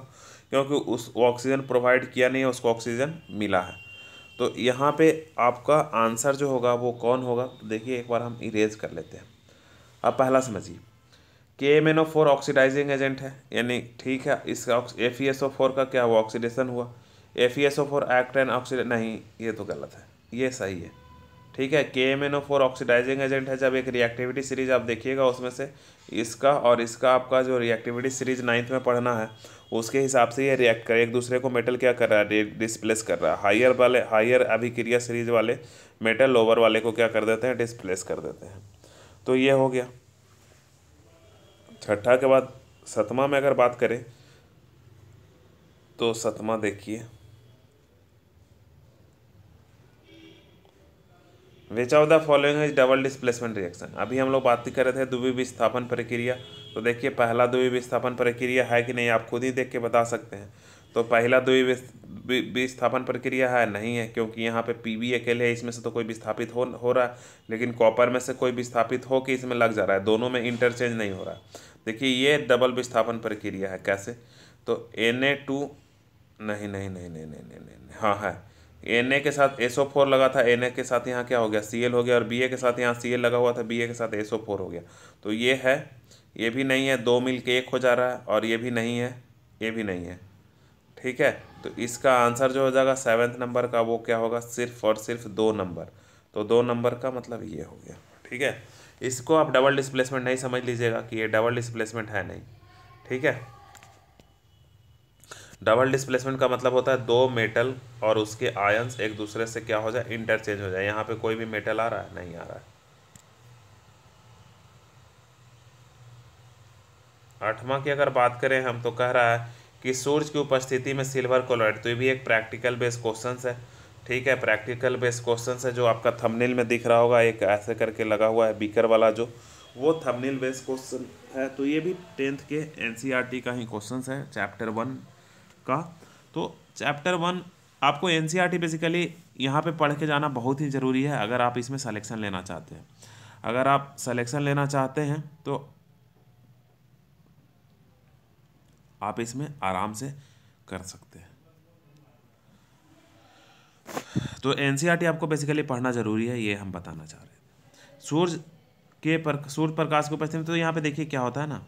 क्योंकि उस ऑक्सीजन प्रोवाइड किया नहीं है, उसको ऑक्सीजन मिला है। तो यहाँ पे आपका आंसर जो होगा वो कौन होगा, तो देखिए एक बार हम इरेज कर लेते हैं। अब पहला समझिए, KMnO4 ऑक्सीडाइजिंग एजेंट है, यानी ठीक है, इसका FeSO4 का क्या हुआ, ऑक्सीडेशन हुआ। FeSO4 एक्ट एंड ऑक्सीडेशन, नहीं ये तो गलत है, ये सही है। ठीक है। KMnO4 ऑक्सीडाइजिंग एजेंट है। जब एक रिएक्टिविटी सीरीज आप देखिएगा उसमें से इसका और इसका आपका जो रिएक्टिविटी सीरीज 9th में पढ़ना है उसके हिसाब से ये रिएक्ट कर एक दूसरे को मेटल क्या कर रहा है, डिस्प्लेस कर रहा है। हायर अभिक्रिया सीरीज वाले मेटल लोअर वाले को क्या कर देते हैं, डिस्प्लेस कर देते हैं। तो ये हो गया छठा। के बाद सतमा में अगर बात करें तो सतमा देखिए, विच of the following is double displacement reaction. अभी हम लोग बात ही कर रहे थे द्वितीय विस्थापन प्रक्रिया। तो देखिए पहला द्वितीय विस्थापन प्रक्रिया है कि नहीं, आप खुद ही देख के बता सकते हैं। तो पहला द्वितीय विस्थापन प्रक्रिया है नहीं है, क्योंकि यहाँ पे पीबी अकेले है, इसमें से तो कोई विस्थापित हो रहा है, लेकिन कॉपर में से कोई विस्थापित हो के इसमें लग जा रहा है, दोनों में इंटरचेंज नहीं हो रहा है। देखिए ये डबल विस्थापन प्रक्रिया है। कैसे, तो Na2 नहीं नहीं नहीं नहीं नहीं नहीं नहीं हाँ है, Na के साथ SO4 लगा था, Na के साथ यहाँ क्या हो गया, Cl हो गया, और Ba के साथ यहाँ Cl लगा हुआ था, Ba के साथ SO4 हो गया। तो ये है, ये भी नहीं है, दो मिल के एक हो जा रहा है, और ये भी नहीं है, ये भी नहीं है। ठीक है, तो इसका आंसर जो हो जाएगा 7th नंबर का वो क्या होगा, सिर्फ और सिर्फ 2 नंबर। तो 2 नंबर का मतलब ये हो गया। ठीक है, इसको आप डबल डिस्प्लेसमेंट नहीं समझ लीजिएगा कि ये डबल डिस्प्लेसमेंट है नहीं। ठीक है, डबल डिस्प्लेसमेंट का मतलब होता है दो मेटल और उसके आयंस एक दूसरे से क्या हो जाए, इंटरचेंज हो जाए। यहाँ पे कोई भी मेटल आ रहा है, नहीं आ रहा है। 8वां की अगर बात करें हम तो कह रहा है कि सूर्य की उपस्थिति में सिल्वर क्लोराइड, तो ये भी एक प्रैक्टिकल बेस्ड क्वेश्चन है। ठीक है, प्रैक्टिकल बेस्ड क्वेश्चन है जो आपका थंबनेल में दिख रहा होगा, एक ऐसे करके लगा हुआ है बीकर वाला, जो वो थंबनेल बेस्ड क्वेश्चन है। तो ये भी 10th के NCERT का ही क्वेश्चन है, चैप्टर 1 का। तो चैप्टर 1 आपको NCERT बेसिकली यहाँ पे पढ़ के जाना बहुत ही ज़रूरी है अगर आप इसमें सिलेक्शन लेना चाहते हैं। अगर आप सिलेक्शन लेना चाहते हैं तो आप इसमें आराम से कर सकते हैं। तो NCERT आपको बेसिकली पढ़ना ज़रूरी है, ये हम बताना चाह रहे हैं। सूर्य प्रकाश की उपस्थिति में, तो यहाँ पे देखिए क्या होता है ना,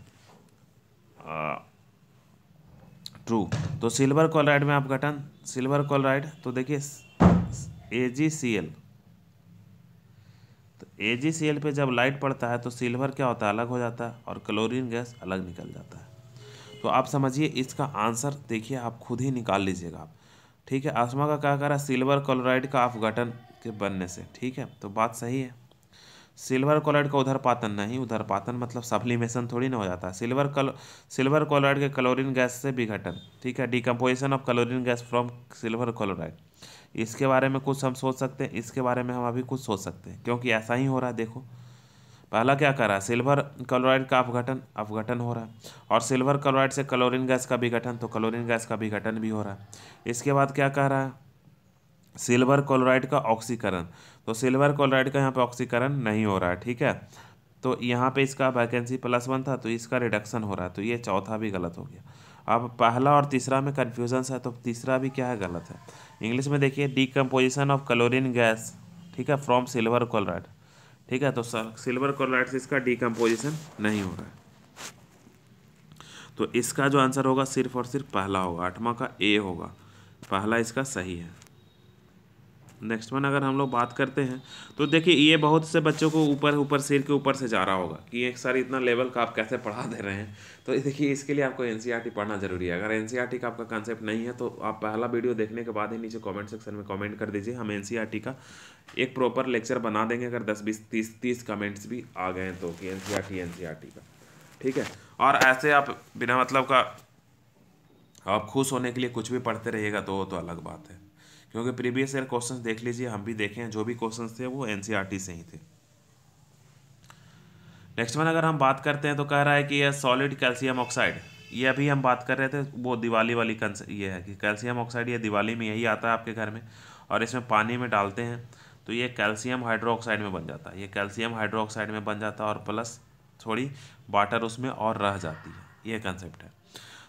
ट्रू। तो सिल्वर क्लोराइड में अपघटन, सिल्वर क्लोराइड, तो देखिए AgCl, तो AgCl पे जब लाइट पड़ता है तो सिल्वर क्या होता है, अलग हो जाता है, और क्लोरीन गैस अलग निकल जाता है। तो आप समझिए इसका आंसर देखिए, आप खुद ही निकाल लीजिएगा आप। ठीक है, आसमा का क्या करा, सिल्वर क्लोराइड का अपघटन के बनने से। ठीक है, तो बात सही है। सिल्वर क्लोराइड का उधरपातन नहीं, उधरपातन मतलब सब्लिमेशन थोड़ी ना हो जाता है। सिल्वर क्लोराइड के क्लोरीन गैस से विघटन। ठीक है, decomposition of chlorine gas from silver chloride, इसके बारे में कुछ हम सोच सकते हैं, इसके बारे में हम अभी कुछ सोच सकते हैं, क्योंकि ऐसा ही हो रहा है। देखो पहला क्या कर रहा है, सिल्वर क्लोराइड का अपघटन हो रहा है, और सिल्वर क्लोराइड से क्लोरीन गैस का विघटन, तो क्लोरीन गैस का विघटन भी हो रहा है। इसके बाद क्या कह रहा है, सिल्वर क्लोराइड का ऑक्सीकरण, तो सिल्वर क्लोराइड का यहाँ पे ऑक्सीकरण नहीं हो रहा है। ठीक है, तो यहाँ पे इसका वैकेंसी +1 था, तो इसका रिडक्शन हो रहा है, तो ये चौथा भी गलत हो गया। अब पहला और तीसरा में कन्फ्यूजन है, तो तीसरा भी क्या है, गलत है। इंग्लिश में देखिए डिकम्पोजिशन ऑफ क्लोरीन गैस, ठीक है, फ्रॉम सिल्वर क्लोराइड। ठीक है, तो सिल्वर क्लोराइड से इसका डिकम्पोजिशन नहीं हो रहा है, तो इसका जो आंसर होगा सिर्फ और सिर्फ पहला होगा, 8वां का A होगा, पहला इसका सही है। नेक्स्ट वन अगर हम लोग बात करते हैं तो देखिए ये बहुत से बच्चों को ऊपर सिर के ऊपर से जा रहा होगा कि एक सार इतना लेवल का आप कैसे पढ़ा दे रहे हैं। तो देखिए इसके लिए आपको NCERT पढ़ना जरूरी है। अगर NCERT का आपका कंसेप्ट नहीं है तो आप पहला वीडियो देखने के बाद ही नीचे कमेंट सेक्शन में कमेंट कर दीजिए, हम NCERT का एक प्रॉपर लेक्चर बना देंगे अगर 10 20 30 कमेंट्स भी आ गए तो कि NCERT का। ठीक है, और ऐसे आप बिना मतलब का आप खुश होने के लिए कुछ भी पढ़ते रहिएगा तो वो तो अलग बात है, क्योंकि प्रीवियस ईयर क्वेश्चंस देख लीजिए, हम भी देखे हैं, जो भी क्वेश्चंस थे वो NCERT से ही थे। नेक्स्ट वन अगर हम बात करते हैं तो कह रहा है कि यह सॉलिड कैल्शियम ऑक्साइड, ये अभी हम बात कर रहे थे वो दिवाली वाली ये है कि कैल्शियम ऑक्साइड ये दिवाली में यही आता है आपके घर में, और इसमें पानी में डालते हैं तो ये कैल्शियम हाइड्रोक्साइड में बन जाता है, ये कैल्शियम हाइड्रोक्साइड में बन जाता है, और प्लस थोड़ी वाटर उसमें और रह जाती है, ये कंसेप्ट है।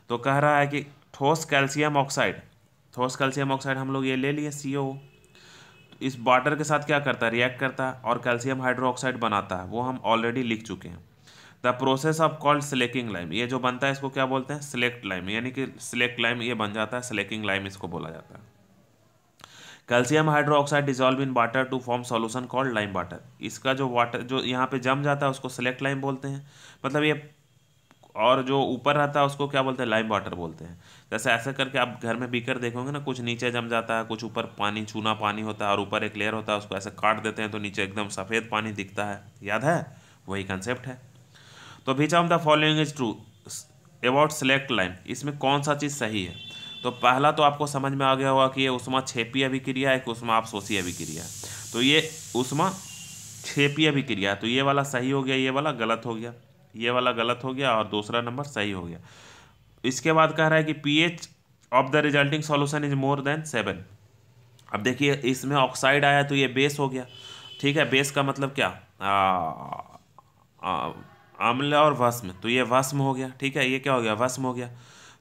तो कह रहा है कि ठोस कैल्शियम ऑक्साइड हम लोग ये ले लिए CO, इस वाटर के साथ क्या करता है, रिएक्ट करता है और कैल्शियम हाइड्रोक्साइड बनाता है, वो हम ऑलरेडी लिख चुके हैं। The process of called slaking lime, ये जो बनता है इसको क्या बोलते हैं, स्लेक्ट लाइम, यानी कि स्लेक्ट लाइम ये बन जाता है, स्लेकिंग लाइम इसको बोला जाता है। Calcium hydroxide dissolve in water to form solution called lime water. इसका जो वाटर जो यहाँ पे जम जाता है उसको सेलेक्ट लाइम बोलते हैं, मतलब ये, और जो ऊपर रहता है उसको क्या बोलते हैं, लाइम वाटर बोलते हैं। जैसे ऐसे करके आप घर में बीकर देखोगे ना, कुछ नीचे जम जाता है, कुछ ऊपर पानी चूना पानी होता है और ऊपर एक लेयर होता है, उसको ऐसे काट देते हैं तो नीचे एकदम सफ़ेद पानी दिखता है, याद है, वही कंसेप्ट है। तो विच of the following is true about select lime, इसमें कौन सा चीज़ सही है। तो पहला तो आपको समझ में आ गया होगा कि ये उष्मा क्षेपीय अभिक्रिया है कि उष्मा आपशोषी अभिक्रिया है। तो ये उष्मा क्षेपीय अभिक्रिया, तो ये वाला सही हो गया, ये वाला गलत हो गया, ये वाला गलत हो गया और दूसरा नंबर सही हो गया। इसके बाद कह रहा है कि pH of the resulting solution is more than 7। अब देखिए इसमें ऑक्साइड आया तो ये बेस हो गया, ठीक है, बेस का मतलब क्या, अम्ल और भस्म, तो ये भस्म हो गया, ठीक है, ये क्या हो गया, भस्म हो गया।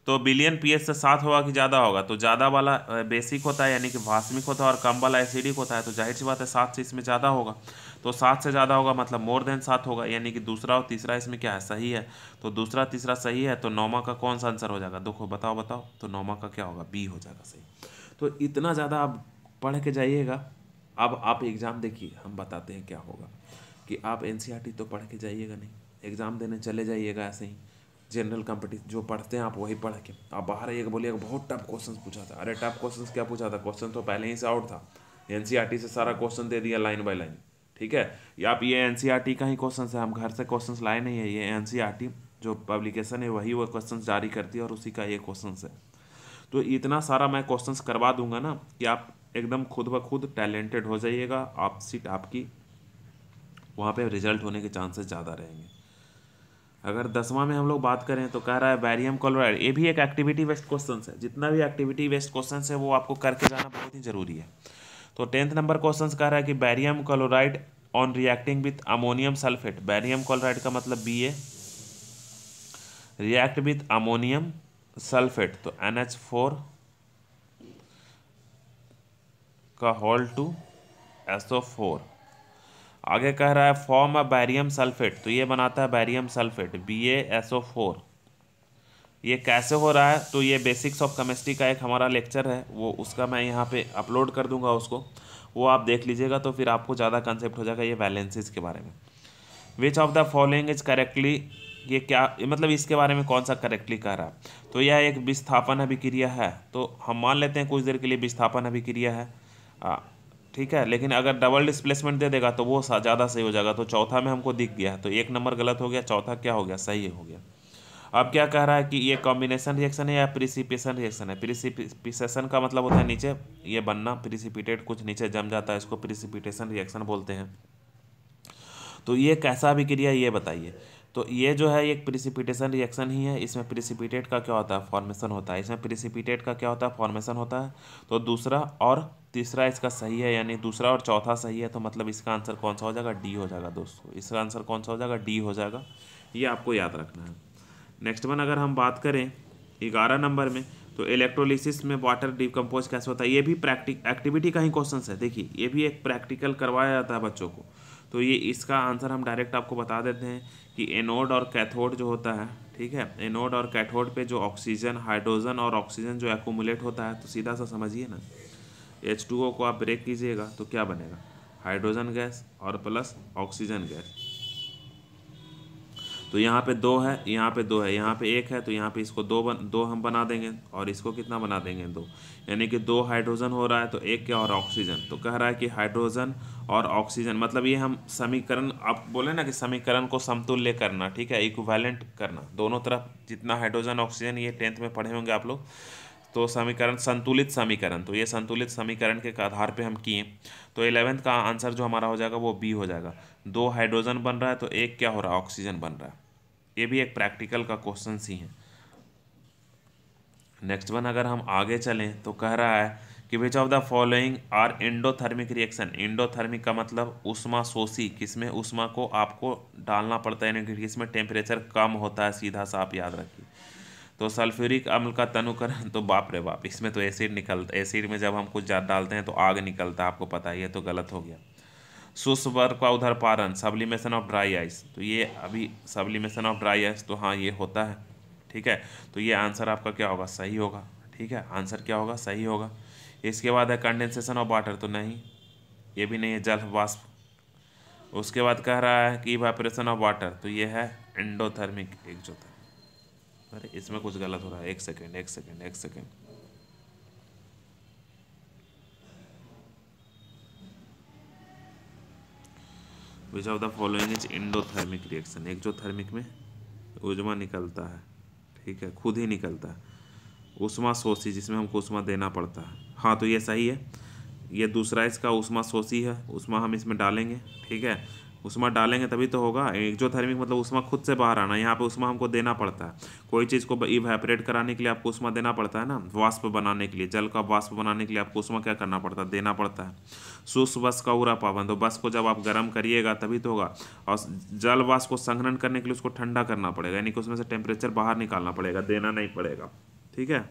तो बिलियन पीएच से 7 होगा कि ज़्यादा होगा, तो ज़्यादा वाला बेसिक होता है यानी कि भास्मिक होता है और कम वाला एसिडिक होता है, तो जाहिर सी बात है 7 से इसमें ज़्यादा होगा। तो 7 से ज़्यादा होगा मतलब मोर देन 7 होगा, यानी कि दूसरा और तीसरा इसमें क्या है, सही है। तो दूसरा तीसरा सही है, तो नौमा का कौन सा आंसर हो जाएगा, देखो बताओ बताओ, तो नौमा का क्या होगा, बी हो जाएगा सही। तो इतना ज़्यादा आप पढ़ के जाइएगा। अब आप एग्ज़ाम देखिए, हम बताते हैं क्या होगा, कि आप एनसीईआरटी तो पढ़ के जाइएगा नहीं, एग्ज़ाम देने चले जाइएगा ऐसे ही जनरल कंपटीशन जो पढ़ते हैं आप वही पढ़ के, आप बाहर आइएगा बोलिएगा बहुत टफ क्वेश्चन पूछा था। अरे टफ क्वेश्चन क्या पूछा था, क्वेश्चन तो पहले ही से आउट था, एनसीईआरटी से सारा क्वेश्चन दे दिया लाइन बाय लाइन, ठीक है। या आप ये एनसीईआरटी का ही क्वेश्चन है, हम घर से क्वेश्चन लाए नहीं है, ये एनसीईआरटी जो पब्लिकेशन है वही वो क्वेश्चन जारी करती है और उसी का ये क्वेश्चन है। तो इतना सारा मैं क्वेश्चंस करवा दूंगा ना कि आप एकदम खुद ब खुद टैलेंटेड हो जाइएगा, आप सीट आपकी वहाँ पे रिजल्ट होने के चांसेस ज़्यादा रहेंगे। अगर 10वां में हम लोग बात करें तो कह रहा है बैरियम क्लोराइड, ये भी एक एक्टिविटी बेस्ड क्वेश्चन है, जितना भी एक्टिविटी बेस्ड क्वेश्चन है वो आपको करके जाना बहुत ही जरूरी है। तो 10th नंबर क्वेश्चन कह रहा है कि barium chloride on reacting with ammonium sulphate, barium chloride का मतलब Ba, react with ammonium sulphate तो NH4 का होल टू SO4। आगे कह रहा है फॉर्म अ बैरियम सल्फेट, तो ये बनाता है बैरियम सल्फेट BaSO4। ये कैसे हो रहा है, तो ये बेसिक्स ऑफ केमिस्ट्री का एक हमारा लेक्चर है, वो उसका मैं यहाँ पे अपलोड कर दूंगा उसको, वो आप देख लीजिएगा तो फिर आपको ज़्यादा कंसेप्ट हो जाएगा ये वैलेंसीज के बारे में। विच of the following is correctly, ये क्या मतलब इसके बारे में कौन सा करेक्टली कह रहा है। तो यह एक विस्थापन अभिक्रिया है, तो हम मान लेते हैं कुछ देर के लिए विस्थापन अभिक्रिया है, ठीक है, लेकिन अगर डबल डिस्प्लेसमेंट दे देगा तो वो ज़्यादा सही हो जाएगा। तो चौथा में हमको दिख गया, तो 1 नंबर गलत हो गया, चौथा क्या हो गया, सही हो गया। अब क्या कह रहा है कि ये कॉम्बिनेशन रिएक्शन है या प्रिसिपिटेशन रिएक्शन है। प्रिसिपिटेशन का मतलब होता है नीचे ये बनना, प्रिसिपिटेट कुछ नीचे जम जाता है, इसको प्रिसिपिटेशन रिएक्शन बोलते हैं। तो ये कैसा अभिक्रिया ये बताइए। तो ये जो है एक प्रिसिपिटेशन रिएक्शन ही है, इसमें प्रिसिपिटेट का क्या होता है, फॉर्मेशन होता है, इसमें प्रिसिपिटेट का क्या होता है, फॉर्मेशन होता है। तो दूसरा और तीसरा इसका सही है, यानी दूसरा और चौथा सही है, तो मतलब इसका आंसर कौन सा हो जाएगा, डी हो जाएगा दोस्तों, इसका आंसर कौन सा हो जाएगा, डी हो जाएगा, ये आपको याद रखना है। नेक्स्ट वन अगर हम बात करें 11 नंबर में, तो इलेक्ट्रोलिसिस में वाटर डिकम्पोज कैसे होता है, ये भी एक्टिविटी का ही क्वेश्चन है। देखिए ये भी एक प्रैक्टिकल करवाया जाता है बच्चों को, तो ये इसका आंसर हम डायरेक्ट आपको बता देते हैं कि एनोड और कैथोड जो होता है, ठीक है, एनोड और कैथोड पे जो ऑक्सीजन, हाइड्रोजन और ऑक्सीजन जो एक्यूमुलेट होता है, तो सीधा सा समझिए ना, H2O को आप ब्रेक कीजिएगा तो क्या बनेगा, हाइड्रोजन गैस और प्लस ऑक्सीजन गैस। तो यहाँ पे 2 है, यहाँ पे 2 है, यहाँ पे 1 है, तो यहाँ पे इसको 2 हम बना देंगे और इसको कितना बना देंगे 2, यानी कि 2 हाइड्रोजन हो रहा है, तो 1 क्या और ऑक्सीजन। तो कह रहा है कि हाइड्रोजन और ऑक्सीजन मतलब ये हम समीकरण, आप बोले ना कि समीकरण को समतुल्य करना, ठीक है, इक्विवेलेंट करना, दोनों तरफ जितना हाइड्रोजन ऑक्सीजन, ये 10th में पढ़े होंगे आप लोग। तो समीकरण संतुलित समीकरण, तो ये संतुलित समीकरण के आधार पे हम किए, तो 11th का आंसर जो हमारा हो जाएगा वो बी हो जाएगा। 2 हाइड्रोजन बन रहा है तो 1 क्या हो रहा है, ऑक्सीजन बन रहा है। ये भी एक प्रैक्टिकल का क्वेश्चन ही है। नेक्स्ट वन अगर हम आगे चलें तो कह रहा है कि which of the following are endothermic reaction. Endothermic का मतलब उष्मा शोषी, किसमें उष्मा को आपको डालना पड़ता है, यानी कि किसमें टेम्परेचर कम होता है, सीधा सा आप याद रखिए। तो सल्फ्यूरिक अम्ल का तनुकरण, तो बाप रे बाप, इसमें तो एसिड निकलता, एसिड में जब हम कुछ ज़्यादा डालते हैं तो आग निकलता है, आपको पता है, ये तो गलत हो गया। शुष्क बर्फ का उदरपारण, सब्लिमेशन ऑफ ड्राई आइस, तो ये अभी सब्लिमेशन ऑफ ड्राई आइस, तो हाँ ये होता है, ठीक है। तो ये आंसर आपका क्या होगा, सही होगा, ठीक है, आंसर क्या होगा, सही होगा। इसके बाद है कंडेंसेशन ऑफ वाटर, तो नहीं, ये भी नहीं है, जल वाष्प। उसके बाद कह रहा है कि इवापोरेशन ऑफ वाटर, तो ये है एंडोथर्मिक एक्सोथर्मिक। अरे इसमें कुछ गलत हो रहा है, एक second. Which of the following is endothermic reaction. Exothermic में उष्मा निकलता है, ठीक है, खुद ही निकलता है। ऊष्मा शोषी, जिसमें हमको ऊष्मा देना पड़ता है, हाँ तो ये सही है। ये दूसरा इसका ऊष्मा शोषी है, ऊष्मा हम इसमें डालेंगे, ठीक है, ऊष्मा डालेंगे तभी तो होगा। एक्सोथर्मिक मतलब ऊष्मा खुद से बाहर आना, यहाँ पे ऊष्मा हमको देना पड़ता है। कोई चीज़ को इवेपोरेट कराने के लिए आपको ऊष्मा देना पड़ता है ना, वाष्प बनाने के लिए, जल का वाष्प बनाने के लिए आपको ऊष्मा क्या करना पड़ता है, देना पड़ता है। शुष्क बस का उरा पावन, तो बस को जब आप गर्म करिएगा तभी तो होगा। और जल वाष्प को संघनन करने के लिए उसको ठंडा करना पड़ेगा, यानी कि उसमें से टेम्परेचर बाहर निकालना पड़ेगा, देना नहीं पड़ेगा, ठीक है।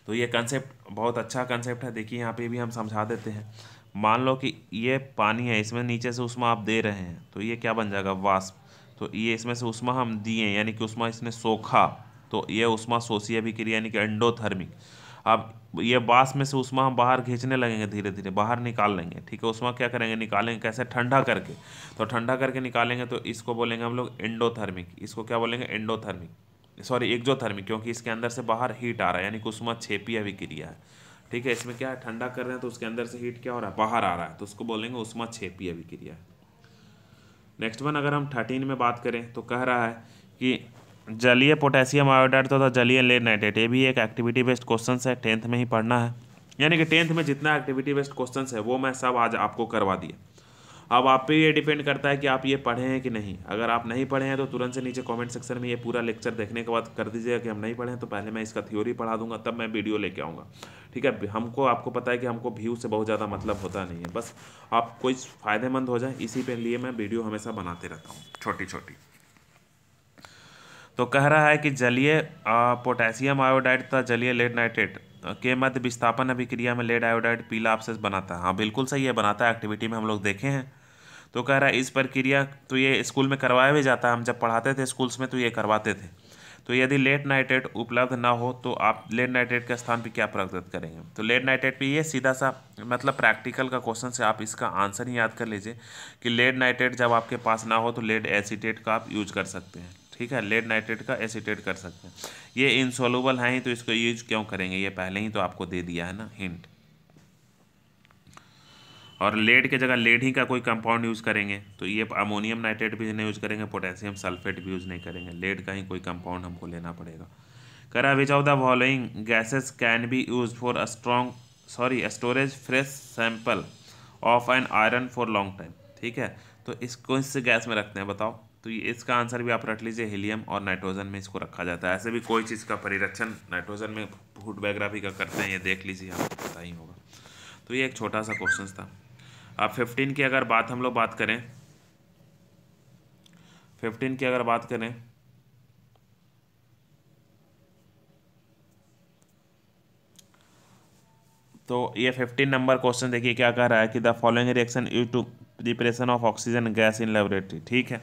तो ये कंसेप्ट बहुत अच्छा कंसेप्ट है। देखिए यहाँ पे भी हम समझा देते हैं। मान लो कि ये पानी है, इसमें नीचे से ऊष्मा आप दे रहे हैं, तो ये क्या बन जाएगा, वाष्प। तो ये इसमें से ऊष्मा हम दिए, यानी कि ऊष्मा इसने सोखा, तो ये ऊष्मा शोषी अभिक्रिया यानी कि एंडोथर्मिक। अब ये वाष्प में से ऊष्मा हम बाहर खींचने लगेंगे, धीरे धीरे बाहर निकाल लेंगे, ठीक है। ऊष्मा क्या करेंगे, निकालेंगे कैसे, ठंडा करके। तो ठंडा करके निकालेंगे तो इसको बोलेंगे हम लोग एंडोथर्मिक। इसको क्या बोलेंगे, एंडोथर्मिक, सॉरी एक्सोथर्मिक, क्योंकि इसके अंदर से बाहर हीट आ रहा है, यानी कि ऊष्मा क्षेपी अभिक्रिया है, ठीक है। इसमें क्या है, ठंडा कर रहे हैं तो उसके अंदर से हीट क्या हो रहा है, बाहर आ रहा है, तो उसको बोलेंगे ऊष्मा क्षेपी अभिक्रिया। नेक्स्ट वन अगर हम 13 में बात करें तो कह रहा है कि जलीय पोटेशियम आयोडाइड तो जलीय लेड नाइट्रेट। ये भी एक एक्टिविटी बेस्ड क्वेश्चन है, 10th में ही पढ़ना है, यानी कि 10th में जितना एक्टिविटी बेस्ड क्वेश्चन है वो मैं सब आज आपको करवा दिया। अब आप पे ये डिपेंड करता है कि आप ये पढ़े हैं कि नहीं। अगर आप नहीं पढ़े हैं तो तुरंत से नीचे कमेंट सेक्शन में ये पूरा लेक्चर देखने के बाद कर दीजिएगा कि हम नहीं पढ़े हैं, तो पहले मैं इसका थ्योरी पढ़ा दूंगा, तब मैं वीडियो लेके आऊँगा, ठीक है। हमको आपको पता है कि हमको व्यू से बहुत ज़्यादा मतलब होता नहीं है, बस आप कोई फ़ायदेमंद हो जाए इसी पे लिए मैं वीडियो हमेशा बनाते रहता हूँ, छोटी छोटी। तो कह रहा है कि जलीय पोटेशियम आयोडाइड तथा जलीय लेड नाइट्रेट के मध्य विस्थापन अभिक्रिया में लेड आयोडाइड पीला अपशिष्ट बनाता है। हाँ बिल्कुल सही है, बनाता है, एक्टिविटी में हम लोग देखे हैं। तो कह रहा है इस प्रक्रिया, तो ये स्कूल में करवाया भी जाता है, हम जब पढ़ाते थे स्कूल्स में तो ये करवाते थे। तो यदि लेड नाइट्रेट उपलब्ध ना हो तो आप लेड नाइट्रेट के स्थान पर क्या प्रस्तुत करेंगे। तो लेड नाइट्रेट पे ये सीधा सा मतलब प्रैक्टिकल का क्वेश्चन से आप इसका आंसर ही याद कर लीजिए कि लेड नाइट्रेट जब आपके पास ना हो तो लेड एसीटेट का आप यूज कर सकते हैं, ठीक है। लेड नाइट्रेट का एसीटेट कर सकते हैं। ये इनसोल्यूबल है ही तो इसको यूज क्यों करेंगे, ये पहले ही तो आपको दे दिया है ना हिंट। और लेड के जगह लेड ही का कोई कंपाउंड यूज़ करेंगे तो ये अमोनियम नाइट्रेट भी नहीं यूज़ करेंगे, पोटेशियम सल्फेट भी यूज़ नहीं करेंगे, लेड का ही कोई कंपाउंड हमको लेना पड़ेगा। करा विच of the following gases can be use for storage fresh sample of an iron for long time, ठीक है। तो इसको इससे गैस में रखते हैं, बताओ। तो ये इसका आंसर भी आप रख लीजिए, हीलियम और नाइट्रोजन में इसको रखा जाता है। ऐसे भी कोई चीज़ का परिरक्षण नाइट्रोजन में फूड बायोग्राफी का करते हैं, ये देख लीजिए, आपको पता ही होगा। तो ये एक छोटा सा क्वेश्चन था। अब 15 की अगर बात हम लोग बात करें, 15 की अगर बात करें तो ये 15 नंबर क्वेश्चन देखिए क्या कह रहा है कि the following reaction use to preparation of oxygen gas in laboratory, ठीक है।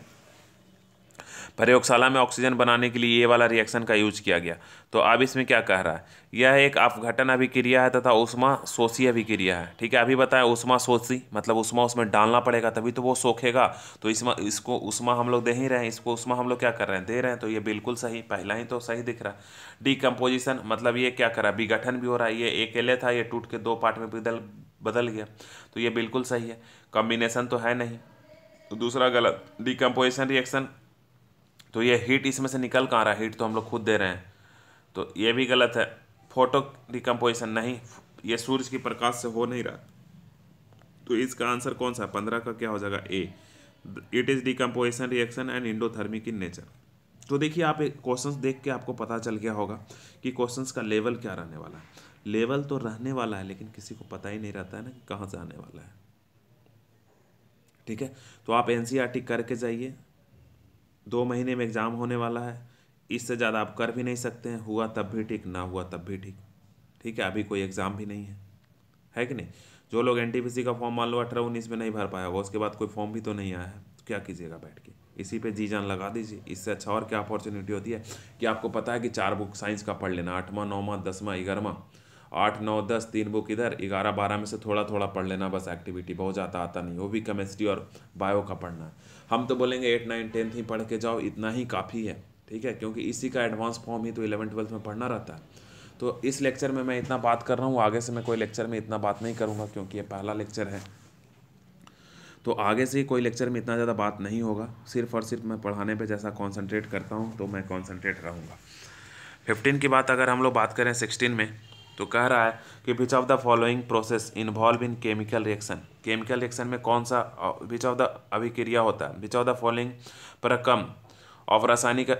प्रयोगशाला में ऑक्सीजन बनाने के लिए ये वाला रिएक्शन का यूज किया गया। तो अब इसमें क्या कह रहा है, यह एक अपघटन अभिक्रिया है तथा ऊष्मा शोषी अभिक्रिया है, ठीक है। अभी बताया ऊष्मा शोषी मतलब ऊष्मा उसमें डालना पड़ेगा तभी तो वो सोखेगा। तो इसको ऊष्मा हम लोग दे ही रहे हैं, इसको ऊष्मा हम लोग क्या कर रहे हैं, दे रहे हैं। तो ये बिल्कुल सही, पहला ही तो सही दिख रहा है। डिकम्पोजिशन मतलब ये क्या कर रहा है, विघटन भी हो रहा है। ये अकेले था, ये टूट के 2 पार्ट में बदल गया, तो ये बिल्कुल सही है। कॉम्बिनेशन तो है नहीं, तो दूसरा गलत। डिकम्पोजिशन रिएक्शन, तो ये हीट इसमें से निकल कहाँ रहा है, हीट तो हम लोग खुद दे रहे हैं, तो ये भी गलत है। फोटो डिकम्पोजिशन नहीं, ये सूरज की प्रकाश से हो नहीं रहा, तो इसका आंसर कौन सा है, 15 का क्या हो जाएगा, A. It is decomposition reaction and endothermic in nature. तो देखिए आप क्वेश्चंस देख के आपको पता चल गया होगा कि क्वेश्चंस का लेवल क्या रहने वाला है। लेवल तो रहने वाला है लेकिन किसी को पता ही नहीं रहता है ना कि कहाँ से आने वाला है, ठीक है। तो आप एनसीईआरटी करके जाइए, 2 महीने में एग्ज़ाम होने वाला है, इससे ज़्यादा आप कर भी नहीं सकते हैं। हुआ तब भी ठीक, ना हुआ तब भी ठीक, ठीक है। अभी कोई एग्ज़ाम भी नहीं है कि नहीं। जो लोग एनटीपीसी का फॉर्म मान लो 18-19 में नहीं भर पाया होगा, उसके बाद कोई फॉर्म भी तो नहीं आया है, तो क्या कीजिएगा बैठ के, इसी पे जी जान लगा दीजिए। इससे अच्छा और क्या अपॉर्चुनिटी होती है कि आपको पता है कि 4 बुक साइंस का पढ़ लेना, 8वां 9वां 10वां 11वां, 8 9 10 3 बुक इधर, 11 12 में से थोड़ा थोड़ा पढ़ लेना बस एक्टिविटी, बहुत ज़्यादा आता नहीं, वो भी केमिस्ट्री और बायो का पढ़ना है। हम तो बोलेंगे 8 9 10th ही पढ़ के जाओ, इतना ही काफ़ी है, ठीक है, क्योंकि इसी का एडवांस फॉर्म ही तो 11 12th में पढ़ना रहता है। तो इस लेक्चर में मैं इतना बात कर रहा हूँ, आगे से मैं कोई लेक्चर में इतना बात नहीं करूँगा क्योंकि ये पहला लेक्चर है। तो आगे से कोई लेक्चर में इतना ज़्यादा बात नहीं होगा, सिर्फ और सिर्फ मैं पढ़ाने पे जैसा कंसंट्रेट करता हूँ तो मैं कंसंट्रेट रहूँगा। 15 की बात अगर हम लोग बात करें 16 में, तो कह रहा है कि which of the following process involve in chemical reaction. Chemical reaction में कौन सा विच ऑफ द अभिक्रिया होता है, विच ऑफ द फॉलोइंग प्रक्रम ऑफ रासायनिक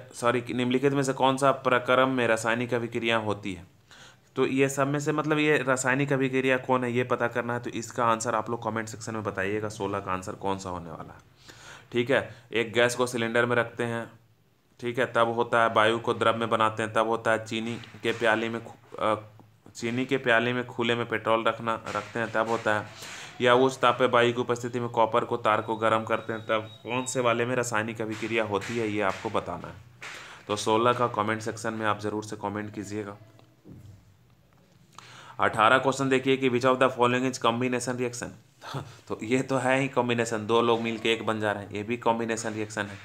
निम्नलिखित में से कौन सा प्रक्रम में रासायनिक अभिक्रिया होती है। तो ये सब में से मतलब ये रासायनिक अभिक्रिया कौन है ये पता करना है, तो इसका आंसर आप लोग कमेंट सेक्शन में बताइएगा 16 का आंसर कौन सा होने वाला है, ठीक है। एक गैस को सिलेंडर में रखते हैं, ठीक है, तब होता है, वायु को द्रव में बनाते हैं तब होता है, चीनी के प्याले में खुले में पेट्रोल रखते हैं तब होता है, या उच्च ताप पे वायु की उपस्थिति में कॉपर को तार को गर्म करते हैं तब, कौन से वाले में रासायनिक अभिक्रिया होती है ये आपको बताना है। तो 16 का कमेंट सेक्शन में आप ज़रूर से कमेंट कीजिएगा। 18 क्वेश्चन देखिए कि which of the following is combination reaction. तो ये तो है ही कॉम्बिनेशन, दो लोग मिलके एक बन जा रहे हैं, ये भी कॉम्बिनेशन रिएक्शन है,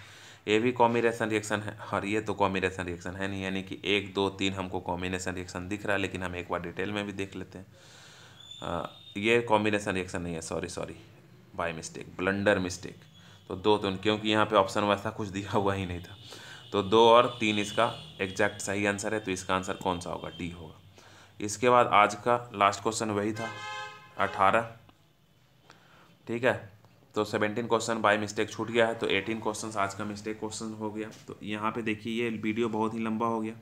ये भी कॉम्बिनेशन रिएक्शन है, और ये तो कॉम्बिनेशन रिएक्शन है नहीं, यानी कि 1 2 3 हमको कॉम्बिनेशन रिएक्शन दिख रहा है, लेकिन हम एक बार डिटेल में भी देख लेते हैं। ये कॉम्बिनेशन रिएक्शन नहीं है, sorry by mistake, blunder mistake. तो 2 तो क्योंकि यहाँ पे ऑप्शन वैसा कुछ दिया हुआ ही नहीं था, तो 2 और 3 इसका एग्जैक्ट सही आंसर है, तो इसका आंसर कौन सा होगा, डी होगा। इसके बाद आज का लास्ट क्वेश्चन वही था 18, ठीक है। तो 17 क्वेश्चन बाय मिस्टेक छूट गया है, तो 18 क्वेश्चन आज का मिस्टेक क्वेश्चन हो गया। तो यहाँ पे देखिए ये वीडियो बहुत ही लंबा हो गया,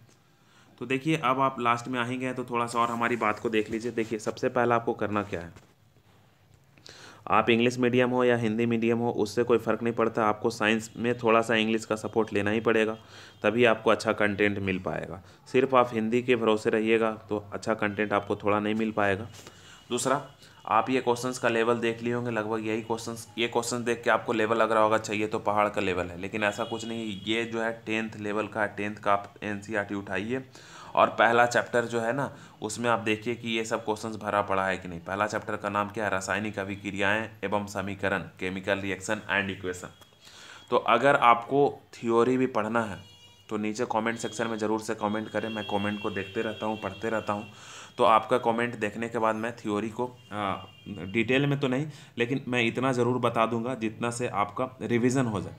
तो देखिए अब आप लास्ट में आ ही गए तो थोड़ा सा और हमारी बात को देख लीजिए। देखिए सबसे पहला आपको करना क्या है, आप इंग्लिश मीडियम हो या हिंदी मीडियम हो उससे कोई फ़र्क नहीं पड़ता, आपको साइंस में थोड़ा सा इंग्लिश का सपोर्ट लेना ही पड़ेगा, तभी आपको अच्छा कंटेंट मिल पाएगा। सिर्फ आप हिंदी के भरोसे रहिएगा तो अच्छा कंटेंट आपको थोड़ा नहीं मिल पाएगा। दूसरा, आप ये क्वेश्चंस का लेवल देख लिए होंगे, लगभग यही ये क्वेश्चन देख के आपको लेवल लग रहा होगा चाहिए तो पहाड़ का लेवल है, लेकिन ऐसा कुछ नहीं, ये जो है 10th लेवल का है। 10th का आप NCERT उठाइए और पहला चैप्टर जो है ना उसमें आप देखिए कि ये सब क्वेश्चंस भरा पड़ा है कि नहीं। पहला चैप्टर का नाम क्या है, रासायनिक अभिक्रियाएं एवं समीकरण, केमिकल रिएक्शन एंड इक्वेशन। तो अगर आपको थ्योरी भी पढ़ना है तो नीचे कमेंट सेक्शन में ज़रूर से कमेंट करें, मैं कमेंट को देखते रहता हूँ, पढ़ते रहता हूँ। तो आपका कमेंट देखने के बाद मैं थ्योरी को डिटेल में तो नहीं, लेकिन मैं इतना ज़रूर बता दूंगा जितना से आपका रिवीजन हो जाए।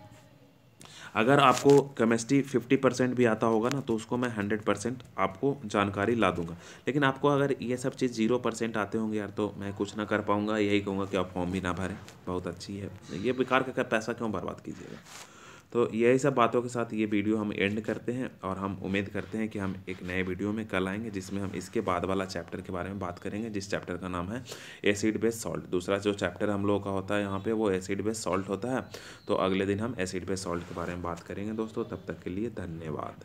अगर आपको केमिस्ट्री 50% भी आता होगा ना तो उसको मैं 100% आपको जानकारी ला दूंगा, लेकिन आपको अगर ये सब चीज़ 0% आते होंगे यार तो मैं कुछ ना कर पाऊंगा, यही कहूँगा कि आप फॉर्म भी ना भरें, बहुत अच्छी है ये, बेकार का पैसा क्यों बर्बाद कीजिएगा। तो यही सब बातों के साथ ये वीडियो हम एंड करते हैं, और हम उम्मीद करते हैं कि हम एक नए वीडियो में कल आएंगे जिसमें हम इसके बाद वाला चैप्टर के बारे में बात करेंगे, जिस चैप्टर का नाम है एसिड बेस सॉल्ट। दूसरा जो चैप्टर हम लोगों का होता है यहाँ पे वो एसिड बेस सॉल्ट होता है, तो अगले दिन हम एसिड बेस सॉल्ट के बारे में बात करेंगे दोस्तों। तब तक के लिए धन्यवाद।